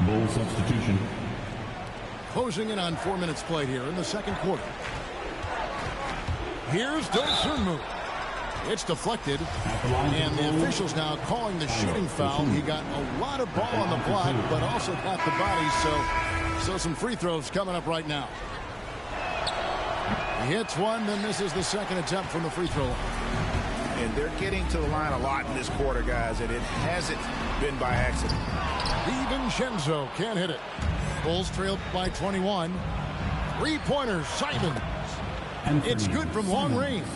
Bull substitution. Closing in on 4 minutes played here in the second quarter. Here's Dosunmu. It's deflected, and the officials now calling the shooting foul. He got a lot of ball on the block, but also got the body, so some free throws coming up right now. He hits one, then misses the second attempt from the free throw line. And they're getting to the line a lot in this quarter, guys, and it hasn't been by accident. DiVincenzo can't hit it. Bulls trailed by 21. Three-pointer, Simons. It's good from long range.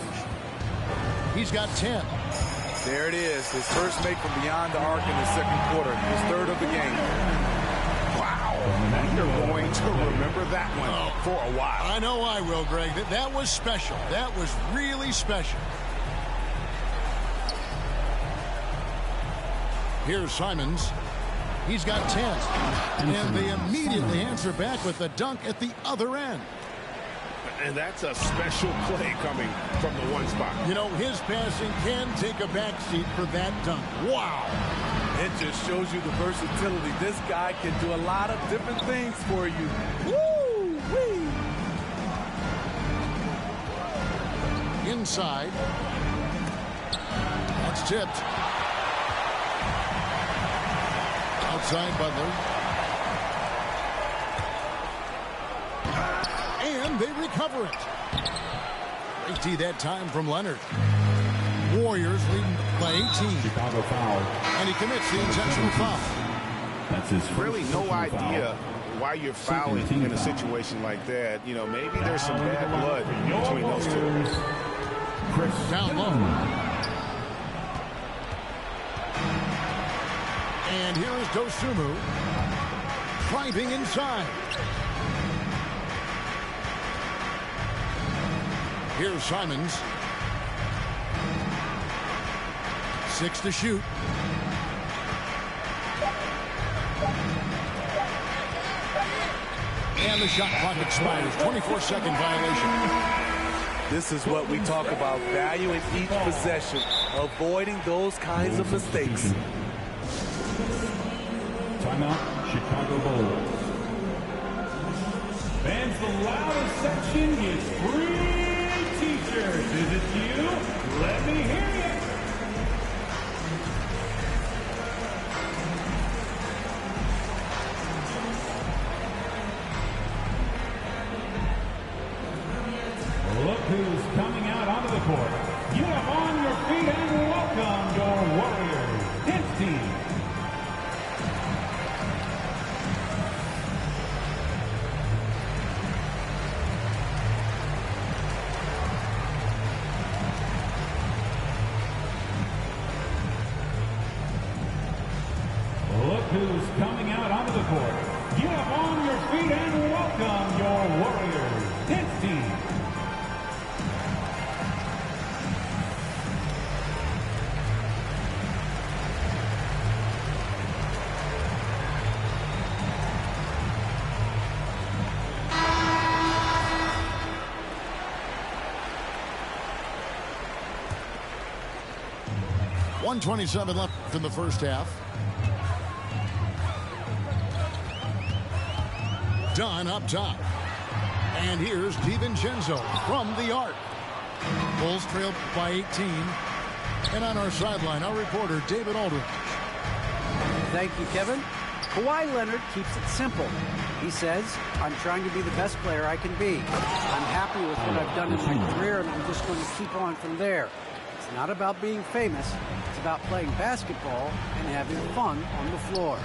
He's got 10. There it is. His first make from beyond the arc in the second quarter. His third of the game. Wow. You're going to remember that one for a while. I know I will, Greg. That was special. That was really special. Here's Simons. He's got 10. And they immediately answer back with a dunk at the other end. And that's a special play coming from the one spot. You know, his passing can take a backseat for that dunk. Wow. It just shows you the versatility. This guy can do a lot of different things for you. Woo-wee. Inside. That's tipped. Outside Butler. And they recover it. Great D that time from Leonard. Warriors leading by 18. Chicago foul. And he commits the intentional foul. That's his first Really no idea foul. why you're fouling in a situation like that. You know, maybe there's some bad blood between those two. Chris Down low. And here is Dosunmu. Driving inside. Here's Simons. 6 to shoot. And the shot clock expires. 24-second violation. This is what we talk about, valuing each possession, avoiding those kinds of mistakes. Timeout, Chicago Bulls. Fans, the loudest section gets free t-shirts. Is it you? Let me hear you. Look who's coming out onto the court. You have on your feet and welcome your Warriors dance team. Look who's coming out onto the court. You have on your feet and welcome your Warriors dance team. .127 left in the first half. Dunn up top. And here's DiVincenzo from the arc. Bulls trailed by 18. And on our sideline, our reporter, David Aldridge. Thank you, Kevin. Kawhi Leonard keeps it simple. He says, I'm trying to be the best player I can be. I'm happy with what I've done in my career, and I'm just going to keep on from there. It's not about being famous. It's about playing basketball and having fun on the floor.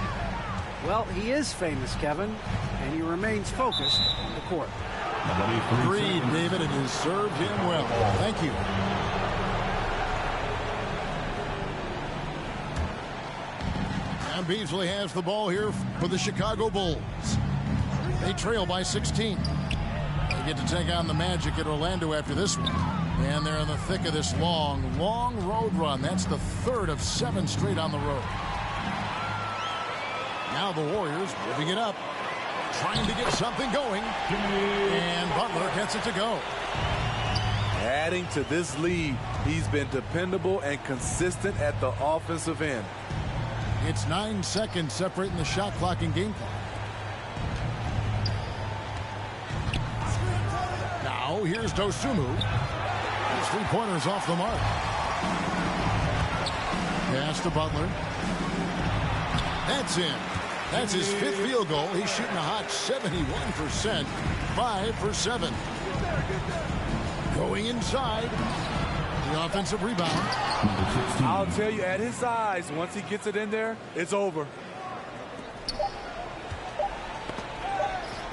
Well, he is famous, Kevin, and he remains focused on the court. Agreed, David. It has served him well. Thank you. And Beasley has the ball here for the Chicago Bulls. They trail by 16. They get to take on the Magic at Orlando after this one. And they're in the thick of this long road run. That's the third of 7 straight on the road. Now the Warriors moving it up, trying to get something going. And Butler gets it to go. Adding to this lead, he's been dependable and consistent at the offensive end. It's 9 seconds separating the shot clock and game clock. go. Here's Dosunmu. His three-pointers off the mark. Pass to Butler. That's in. That's his fifth field goal. He's shooting a hot 71%. 5 for 7. Going inside. The offensive rebound. I'll tell you, at his size, once he gets it in there, it's over.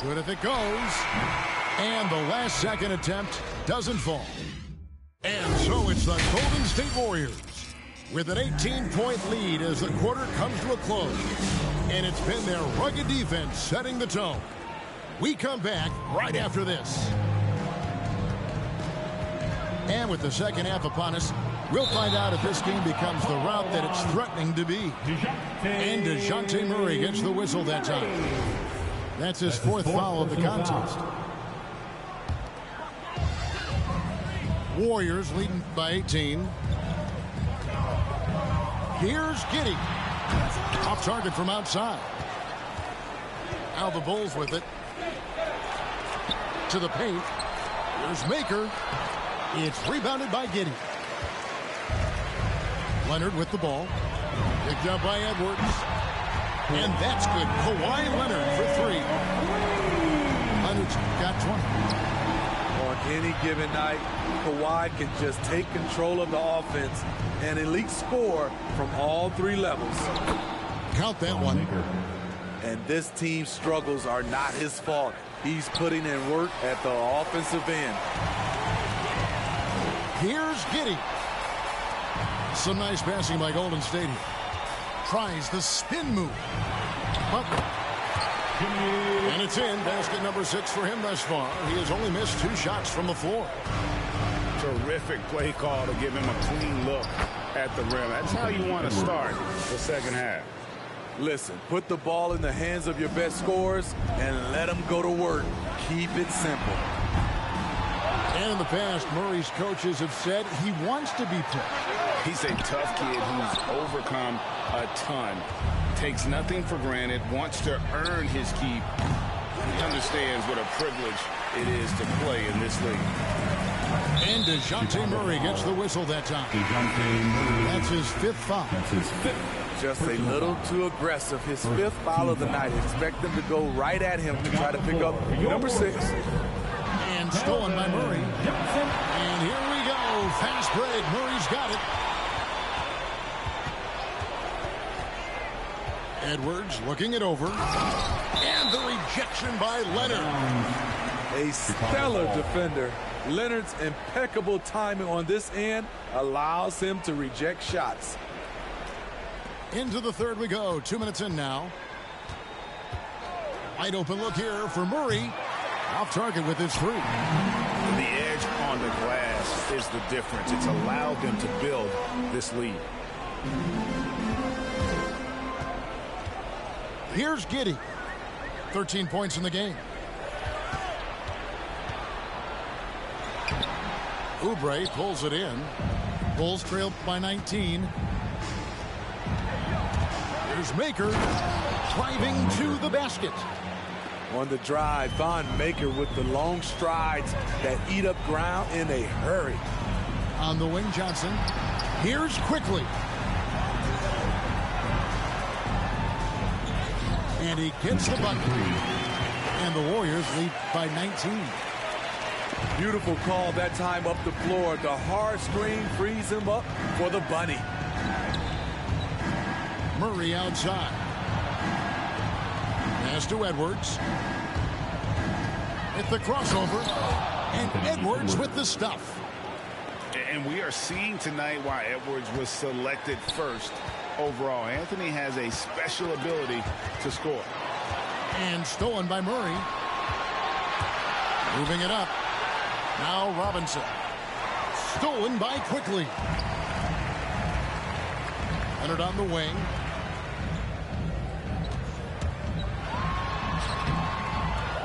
Good if it goes. And the last second attempt doesn't fall. And so it's the Golden State Warriors with an 18-point lead as the quarter comes to a close. And it's been their rugged defense setting the tone. We come back right after this. And with the second half upon us, we'll find out if this game becomes the route that it's threatening to be. And DeJounte Murray gets the whistle that time. That's his fourth foul of the contest. Warriors leading by 18. Here's Giddey. Off target from outside. Now the Bulls with it. To the paint. Here's Maker. It's rebounded by Giddey. Leonard with the ball. Picked up by Edwards. And that's good. Kawhi Leonard for three. Leonard's got 20. On any given night, Kawhi can just take control of the offense and elite score from all three levels. Count that one. And this team's struggles are not his fault. He's putting in work at the offensive end. Here's Giddey. Some nice passing by Golden State here. Tries the spin move. Butler. And it's in. Basket number 6 for him thus far. He has only missed 2 shots from the floor. Terrific play call to give him a clean look at the rim. That's how you want to start the second half. Listen, put the ball in the hands of your best scorers and let them go to work. Keep it simple. And in the past, Murray's coaches have said he wants to be pushed. He's a tough kid who's overcome a ton. Takes nothing for granted, wants to earn his keep. He understands what a privilege it is to play in this league. And DeJounte Murray gets the whistle that time. That's his 5th foul. Just a little too aggressive. His 5th foul of the night. Expect them to go right at him to try to pick up number 6. And stolen by Murray. And here we go. Fast break. Murray's got it. Edwards looking it over. And the rejection by Leonard. A stellar defender. Leonard's impeccable timing on this end allows him to reject shots. Into the third we go. 2 minutes in now. Wide open look here for Murray. Off target with his 3. The edge on the glass is the difference. It's allowed them to build this lead. Here's Giddey. 13 points in the game. Oubre pulls it in. Bulls trail by 19. Here's Maker driving to the basket. On the drive, Von Maker with the long strides that eat up ground in a hurry. On the wing, Johnson. Here's Quickly. And he gets the bucket. And the Warriors lead by 19. Beautiful call that time up the floor. The hard screen frees him up for the bunny. Murray outside. Pass to Edwards. It's the crossover. And Edwards with the stuff. And we are seeing tonight why Edwards was selected first overall. Anthony has a special ability to score. And stolen by Murray. Moving it up. Now Robinson. Stolen by Quickly. Leonard on the wing.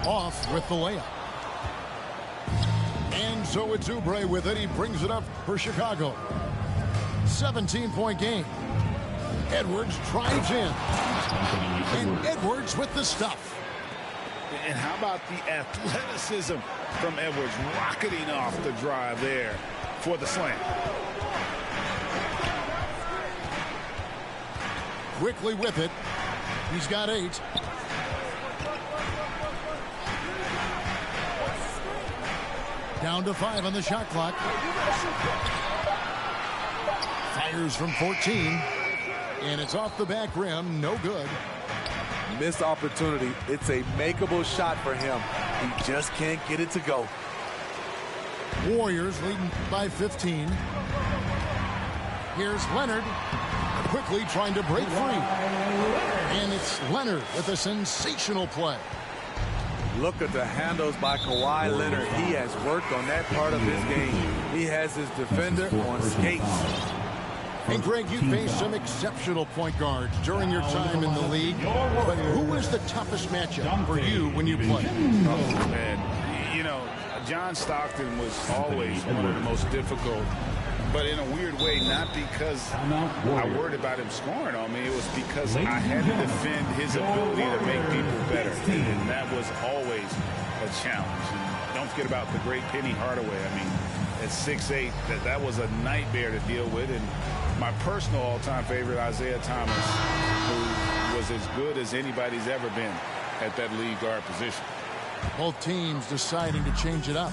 Off with the layup. And so it's Oubre with it. He brings it up for Chicago. 17-point game. Edwards drives in. And Edwards with the stuff. And how about the athleticism from Edwards, rocketing off the drive there for the slam. Quickly with it. He's got 8. Down to 5 on the shot clock. Fires from 14. And it's off the back rim. No good. Missed opportunity. It's a makeable shot for him. He just can't get it to go. Warriors leading by 15. Here's Leonard. Quickly trying to break free. And it's Leonard with a sensational play. Look at the handles by Kawhi Leonard. He has worked on that part of his game. He has his defender on skates. And Greg, you faced some exceptional point guards during your time in the league. But who was the toughest matchup for you when you played? Oh, man. You know, John Stockton was always one of the most difficult. But in a weird way, not because I worried about him scoring on me. It was because I had to defend his ability to make people better. And that was always a challenge. And don't forget about the great Penny Hardaway. I mean, at 6'8", that was a nightmare to deal with. And my personal all-time favorite, Isaiah Thomas, who was as good as anybody's ever been at that lead guard position. Both teams deciding to change it up.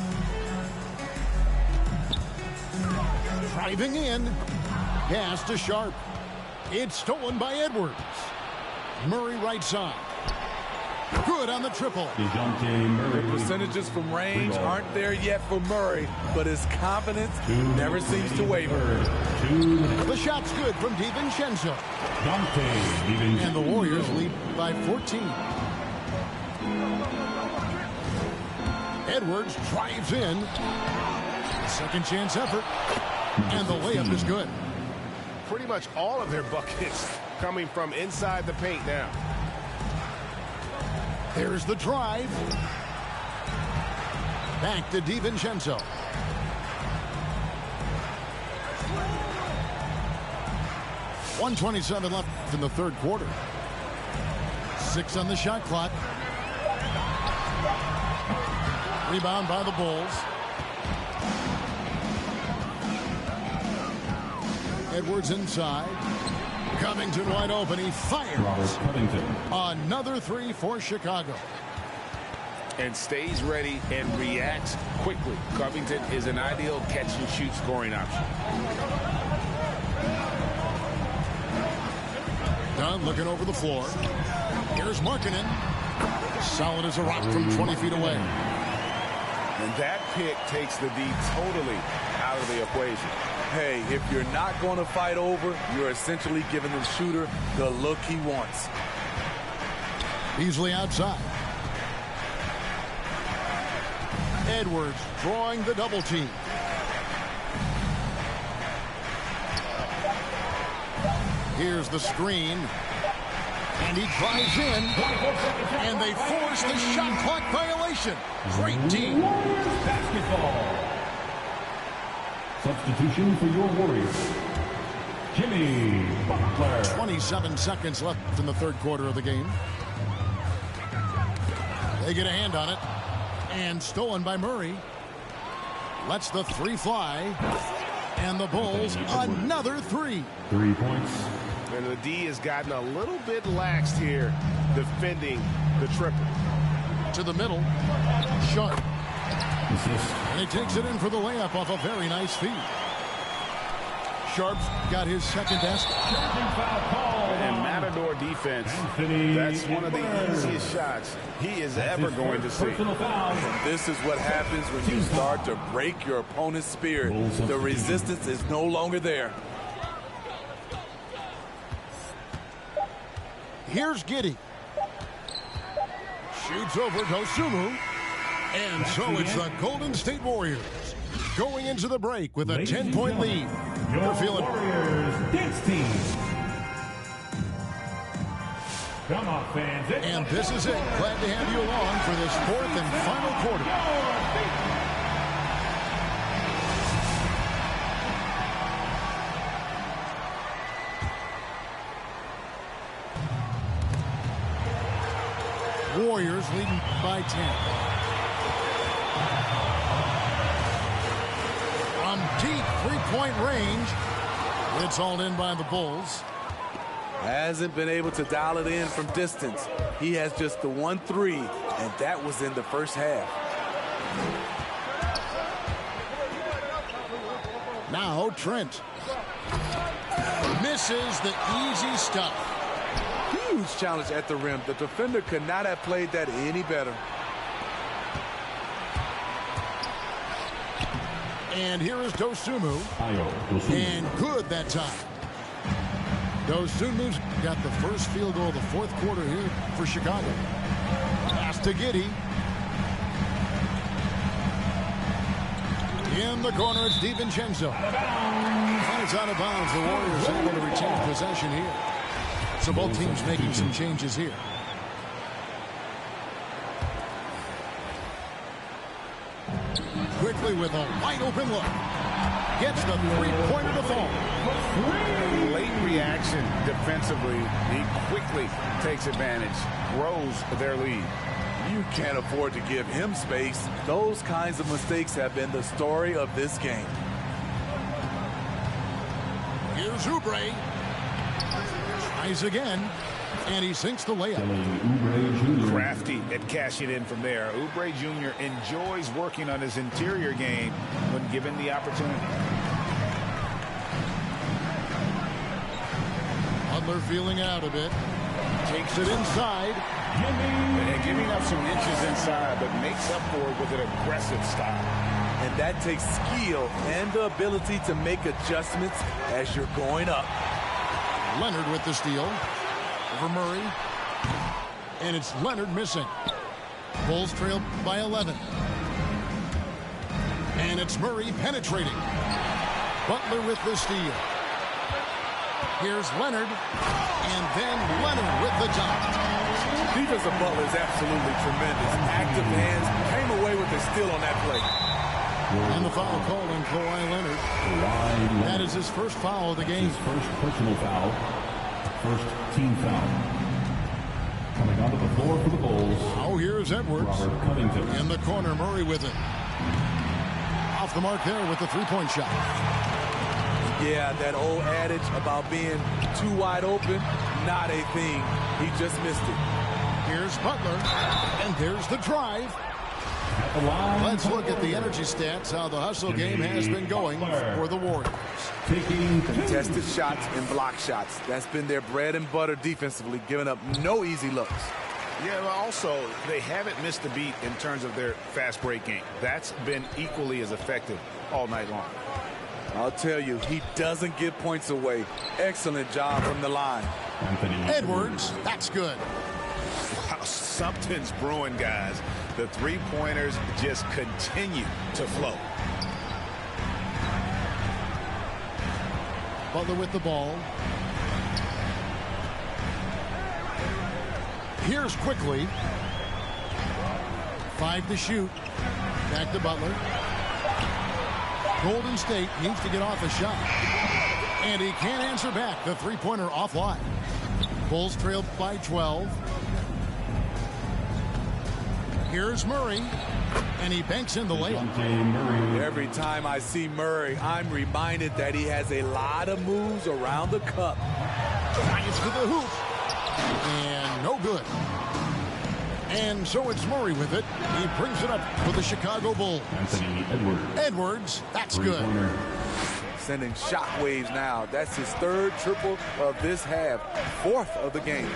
Driving in. Pass to Sharp. It's stolen by Edwards. Murray right side. Good on the triple. The percentages from range aren't there yet for Murray, but his confidence never seems to waver. The shot's good from DiVincenzo. And the Warriors lead by 14. Edwards drives in. Second chance effort. And the layup is good. Pretty much all of their buckets coming from inside the paint now. There's the drive. Back to DiVincenzo. .127 left in the third quarter. 6 on the shot clock. Rebound by the Bulls. Edwards inside. Covington wide open. He fires. Another 3 for Chicago. And stays ready and reacts quickly. Covington is an ideal catch-and-shoot scoring option. Dunn looking over the floor. Here's Markkanen. Solid as a rock from 20 feet away. And that pick takes the D totally out of the equation. Hey, if you're not going to fight over, you're essentially giving the shooter the look he wants. Beasley outside. Edwards drawing the double team. Here's the screen. And he drives in. And they force the shot clock violation. Great team. Basketball. Substitution for your Warriors. Jimmy Butler. 27 seconds left in the third quarter of the game. They get a hand on it. And stolen by Murray. Lets the 3 fly. And the Bulls another 3. 3 points. And the D has gotten a little bit laxed here defending the triple. To the middle. Sharp. Assist. And he takes it in for the layup off a very nice feed. Sharp's got his second basket. And Matador defense, that's one of the easiest shots he is ever going to see. This is what happens when you start to break your opponent's spirit. The resistance is no longer there. Here's Giddey. Shoots over Dosunmu. And so it's the Golden State Warriors going into the break with a 10-point lead. They're feeling Warriors dance team. Come on, fans. And this is it. Glad to have you along for this fourth and final quarter. Warriors leading by 10. deep three-point range. It's hauled in by the Bulls. Hasn't been able to dial it in from distance. He has just the 1-3, and that was in the first half. Now Trent. Misses the easy stuff. Huge challenge at the rim. The defender could not have played that any better. And here is Dosunmu. And good that time. Dosunmu's got the first field goal of the fourth quarter here for Chicago. Pass to Giddey. In the corner, it's DiVincenzo. And it's out of bounds. The Warriors able to retain possession here. So both teams making some changes here. Quickly with a wide open look. Gets the three-pointer to fall. Late reaction defensively. He quickly takes advantage, grows their lead. You can't afford to give him space. Those kinds of mistakes have been the story of this game. Here's Oubre. Tries again, and he sinks the layup. Crafty at cashing in from there. Oubre Jr. enjoys working on his interior game when given the opportunity. Butler feeling out a bit. Takes it inside. And giving up some inches inside, but makes up for it with an aggressive style. And that takes skill and the ability to make adjustments as you're going up. Leonard with the steal. Over Murray. And it's Leonard missing. Bulls trail by 11. And it's Murray penetrating. Butler with the steal. Here's Leonard. And then Leonard with the dunk. Defensive Butler is absolutely tremendous. Active hands, came away with a steal on that play. And the foul called on Kawhi Leonard. That is his first foul of the game. His first personal foul. First team foul. Coming onto the floor for the Bulls. Oh, here's Edwards. Robert Covington. In the corner, Murray with it. Off the mark there with the three-point shot. Yeah, that old adage about being too wide open, not a thing. He just missed it. Here's Butler, and there's the drive. Let's look at the energy stats, how the hustle game has been going for the Warriors. Contested shots and block shots. That's been their bread and butter defensively, giving up no easy looks. Yeah, but also, they haven't missed a beat in terms of their fast break game. That's been equally as effective all night long. I'll tell you, he doesn't give points away. Excellent job from the line. Edwards, that's good. Wow, something's brewing, guys. The three-pointers just continue to flow. Butler with the ball. Here's quickly. 5 to shoot. Back to Butler. Golden State needs to get off a shot. And he can't answer back. The three-pointer offline. Bulls trailed by 12. Here's Murray. And he banks in the layup. Every time I see Murray, I'm reminded that he has a lot of moves around the cup. Drives to the hoop. And no good. And so it's Murray with it. He brings it up for the Chicago Bulls. Anthony Edwards. Edwards, that's good. Sending shockwaves now. That's his third triple of this half. Fourth of the game.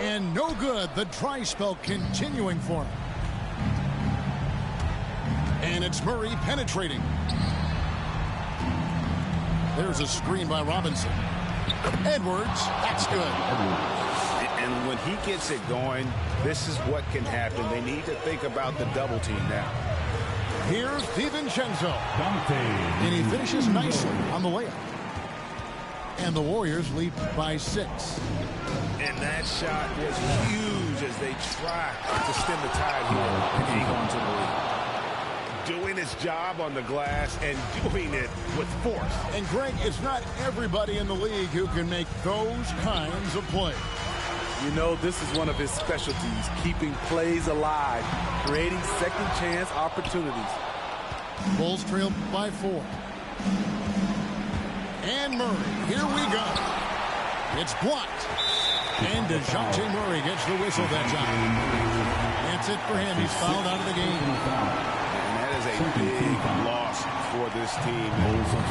And no good. The dry spell continuing for him. And it's Murray penetrating. There's a screen by Robinson. Edwards, that's good. And when he gets it going, this is what can happen. They need to think about the double team now. Here's DiVincenzo. And he finishes nicely on the layup. And the Warriors lead by 6. And that shot was huge as they try to stem the tide here and hang on to the lead. Doing his job on the glass and doing it with force. And Greg, it's not everybody in the league who can make those kinds of plays. You know, this is one of his specialties, keeping plays alive, creating second chance opportunities. Bulls trail by 4. And Murray, here we go. It's blocked. And DeJounte Murray gets the whistle that time. That's it for him. He's fouled out of the game. And that is a big loss for this team.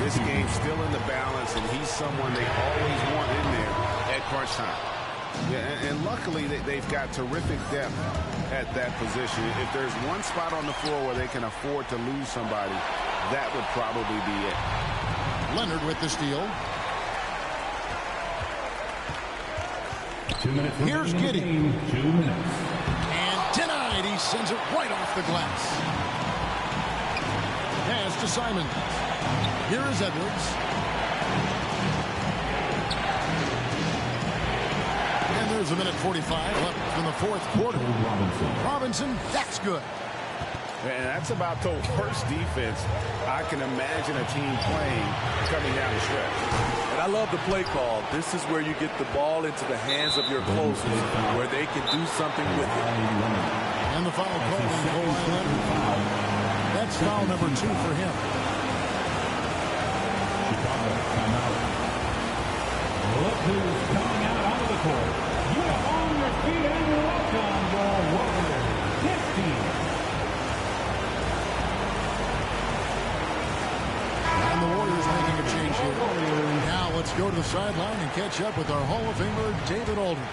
This game's still in the balance, and he's someone they always want in there at crunch time. Yeah, and luckily they've got terrific depth at that position. If there's one spot on the floor where they can afford to lose somebody, that would probably be it. Leonard with the steal. 2 minutes. Here's Giddey. 2 minutes. And denied. He sends it right off the glass. Pass to Simon. Here is Edwards. And there's a minute 45 left in the fourth quarter. Robinson, that's good. And that's about the worst defense I can imagine a team playing coming down the stretch. And I love the play call. This is where you get the ball into the hands of your closers, where they can do something with it. And the foul call on Kawhi Leonard. That's foul number 2 for him. Chicago timeout. Look who's coming out onto the court. You are on your feet and welcome your Warriors. This team. And the Warriors making a change here. Now let's go to the sideline and catch up with our Hall of Famer, David Aldridge.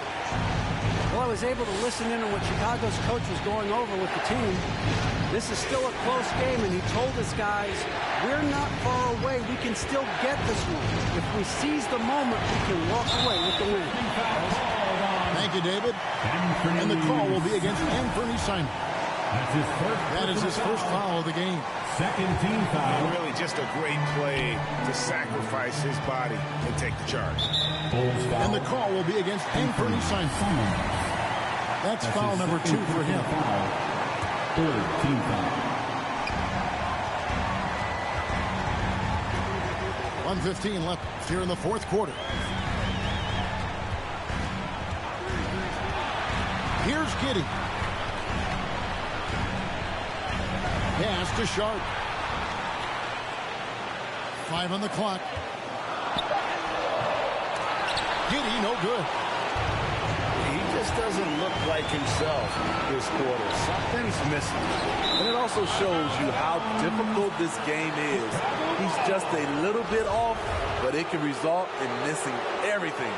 Well, I was able to listen in on what Chicago's coach was going over with the team. This is still a close game, and he told his guys, we're not far away. We can still get this one. If we seize the moment, we can walk away with the win. Thank you, David. And the call will be against Anthony Simon. That is his first foul of the game. Second team foul. And really just a great play to sacrifice his body and take the charge. And the call will be against Anthony Simon. That's foul number 2 for him. Third team foul. 1:15 left here in the fourth quarter. Here's Giddey. Pass to Sharp. 5 on the clock. Giddey, no good. He just doesn't look like himself this quarter. Something's missing. And it also shows you how difficult this game is. He's just a little bit off, but it can result in missing everything.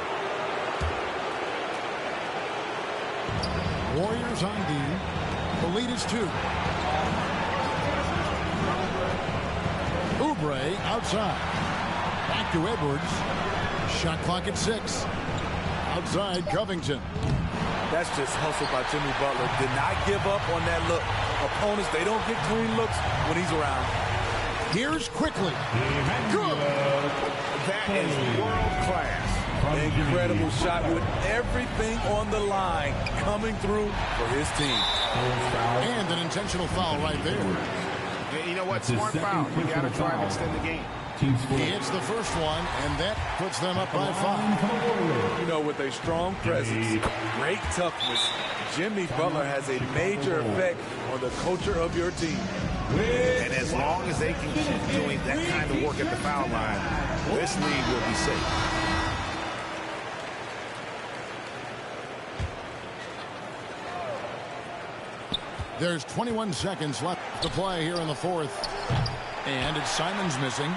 Warriors on D. The lead is 2. Oubre outside. Back to Edwards. Shot clock at 6. Outside Covington. That's just hustle by Jimmy Butler. Did not give up on that look. Opponents, they don't get clean looks when he's around. Here's quickly. Good. That is world class. Incredible shot with everything on the line coming through for his team. And an intentional foul right there. You know what? Smart foul. You got to try and extend the game. He hits the first one, and that puts them up by 5. You know, with a strong presence, great toughness, Jimmy Butler has a major effect on the culture of your team. And as long as they can keep doing that kind of work at the foul line, this league will be safe. There's 21 seconds left to play here in the fourth. And it's Simon's missing.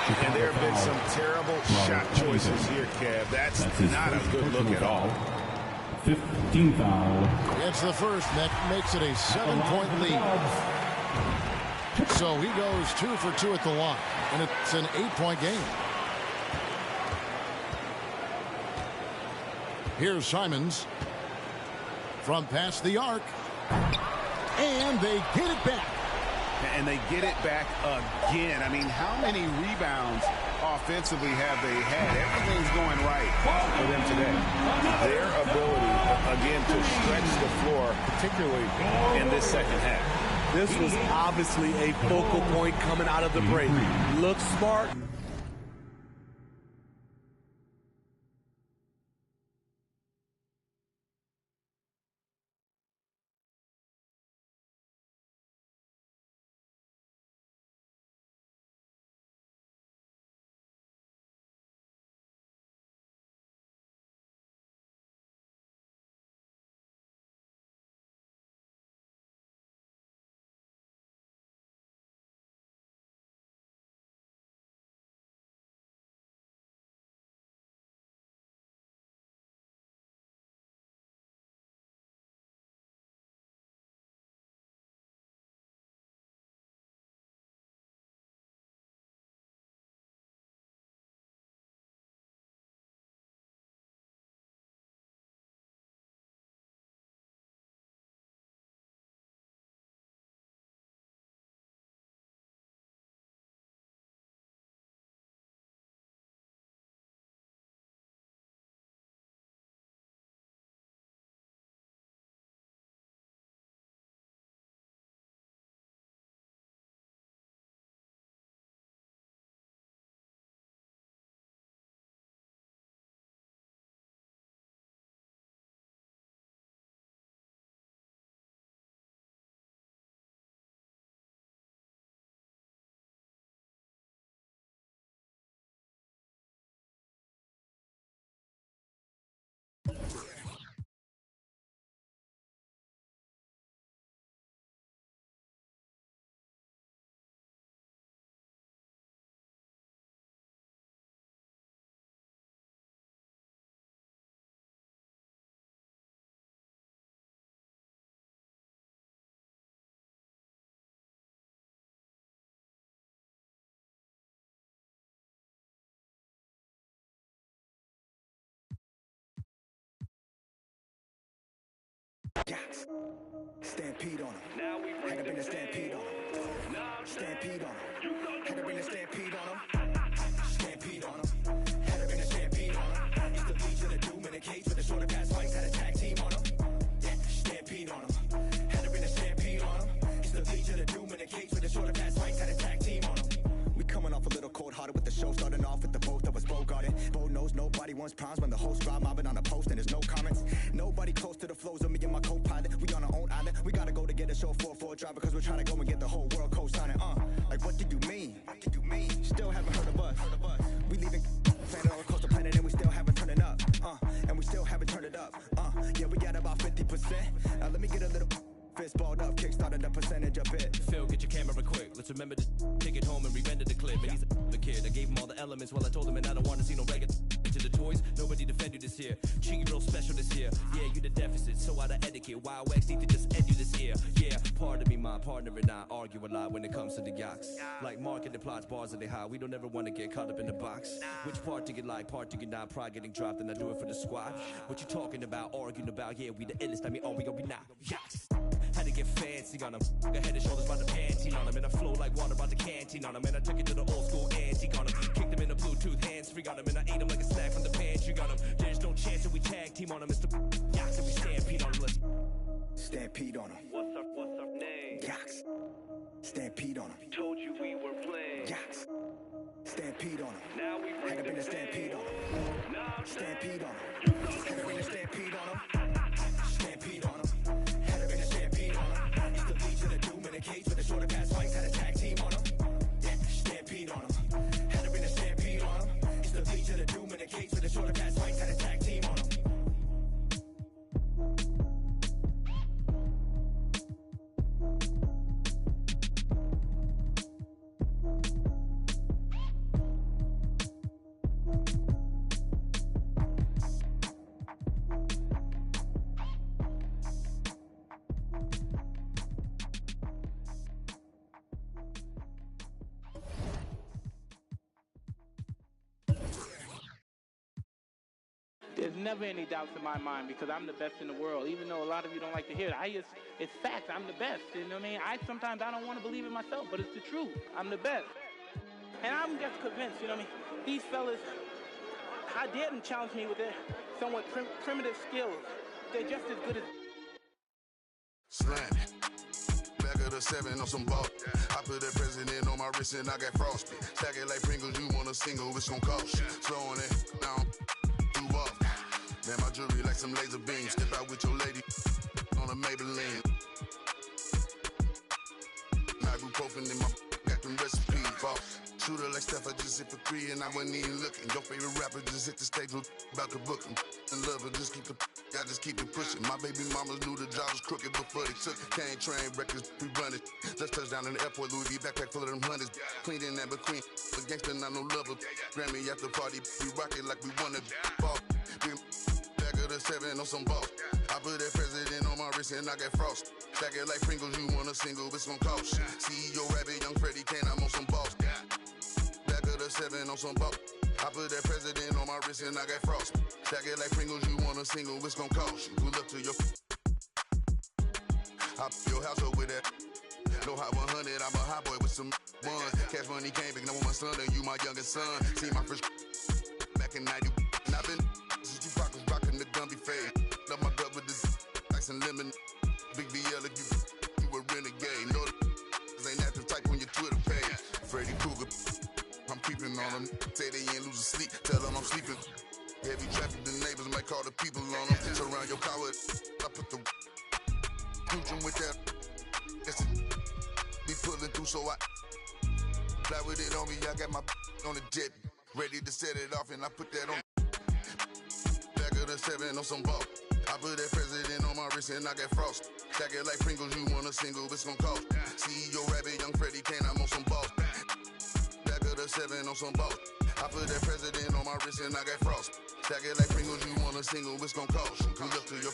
And there have been some terrible shot choices here, Kev. That's not a good look at all. 15 foul. It's the first. That makes it a 7-point lead. So he goes 2 for 2 at the line. And it's an 8-point game. Here's Simons. From past the arc. And they get it back. And they get it back again. I mean, how many rebounds offensively have they had? Everything's going right for them today. Their ability, again, to stretch the floor, particularly in this second half. This was obviously a focal point coming out of the break. Looks smart. Yaks. Stampede on him. Had to bring a stampede on him. Stampede on him. Had to bring a stampede on him. Stampede on him. Had to bring a stampede on him. Used to lead to the doom in a cage with the shorter pass fights. Had a tag team on him. Yeah, stampede on him. Had to bring a stampede on him. Used to lead to the doom in a cage with the shorter pass fights. Had a tag team on him. We coming off a little cold-hearted with the show starting off with the both of us Bogarted. Bo knows nobody wants problems when the host drive mobbing on a post and there's no comments. Nobody close to the flows of me and my co-pilot. We on our own island. We gotta go to get a show 4-4 drive because we're trying to go and get the whole world co-signing. Like what did you mean? What did you mean? Still haven't heard of us. We leaving planet on coast of planet and we still haven't turned it up. And we still haven't turned it up. Yeah, we got about 50%. Now let me get a little fist balled up, kickstarted the percentage a bit. Phil, get your camera quick. Let's remember to take it home and re-render the clip. And he's the kid. I gave him all the elements while I told him, and I don't want to see no regular to the toys. Nobody defend you this year. Treat you real special this year. Yeah, you the deficit, so out of etiquette. Wild Wax need to just end you this year. Yeah, pardon me, my partner and I argue a lot when it comes to the Yaks. Like marketing plots, bars that they high. We don't ever want to get caught up in the box. Which part do you like, part do you not? Pride getting dropped, and I do it for the squad. What you talking about, arguing about? Yeah, we the illest. I mean, we not. Yaks. Had to get fancy on him. Got head and shoulders by the panty on him. And I flow like water by the canteen on him. And I took it to the old school antique on him. Kicked him in the Bluetooth hands-free on him. And I ate him like a snack from the pantry on him. There's no chance that we tag team on him. It's the Yaks and we stampede on him. Let's stampede on him. What's our name? Yaks. Stampede on him. Told you we were playing. Yaks. Stampede on him. Now we bring had to bring the a stampede pain. on him. Stampede on him. Had to bring a stampede on him. Stampede on him. Had to bring a stampede on him. Used to lead to the doom in a cage with the shorter pass fights. Had a tag team on him. Yeah, stampede on him. Had to bring a stampede on him. Used to lead to the doom in a cage with the shorter pass fights. Had a tag team on him. There's never any doubts in my mind because I'm the best in the world. Even though a lot of you don't like to hear it, it's facts. I'm the best. You know what I mean? Sometimes I don't want to believe it myself, but it's the truth. I'm the best. And I'm just convinced, you know what I mean? These fellas, I dare them challenge me with their somewhat primitive skills. They're just as good as... Slam. Back of the 7 on some ball. I put that president on my wrist and I got frosty. Stack it like Pringles, you want a single, it's gon' cost you. Slowing it down, you off. Man, my jewelry like some laser beams. Step out with your lady on a Maybelline. Ibuprofen in my got them recipes. Boss. Shooter like Steph, I just hit for 3 and I wasn't even looking. Your favorite rapper just hit the stage about to book him. And love her, just keep the I just keep it pushing. My baby mamas knew the job was crooked before they took it. Can't train records, we run it. Let's touch down in the airport, Louis V backpack full of them hundreds. Clean in that between. A gangster, not no lover. Grammy after party, we rock it like we wanna ball. Back of the 7 on some ball. I put that president on my wrist and I got frost. Stack it like Pringles, you want a single, it's gon' cost. CEO Rabbit, Young Freddie Kane, I'm on some balls. Back of the 7 on some ball. I put that president on my wrist and I got frost. Stack it like Pringles, you want a single, it's gon' cost you. Good luck to your I your house up with that. No hot 100, I'm a hot boy with some ones. Cash money came big, now with my son and you my youngest son. See my first back in 90. And I've been since you was rocking the Gumby fade. Love my gut with this ice and lemon. Big BL if you a renegade. No, ain't that the type on your Twitter page. Freddy Krueger. I'm creeping on them. Say they ain't losing sleep. Tell them I'm sleeping. Heavy traffic, the neighbors might call the people on them. Surround your car with. I put the cruising with that. Be pulling through, so I fly with it on me. I got my on the jet, ready to set it off, and I put that on. Back of the 7 on some ball. I put that president on my wrist and I got frost. Stack it like Pringles, you want a single, it's gon' cost. CEO Rabbit, Young Freddie Kane, I'm on some balls. 7 on some ball. I put that president on my wrist and I got frost. Stack it like Pringles, you want a single, it's gon' cost you. Good luck to your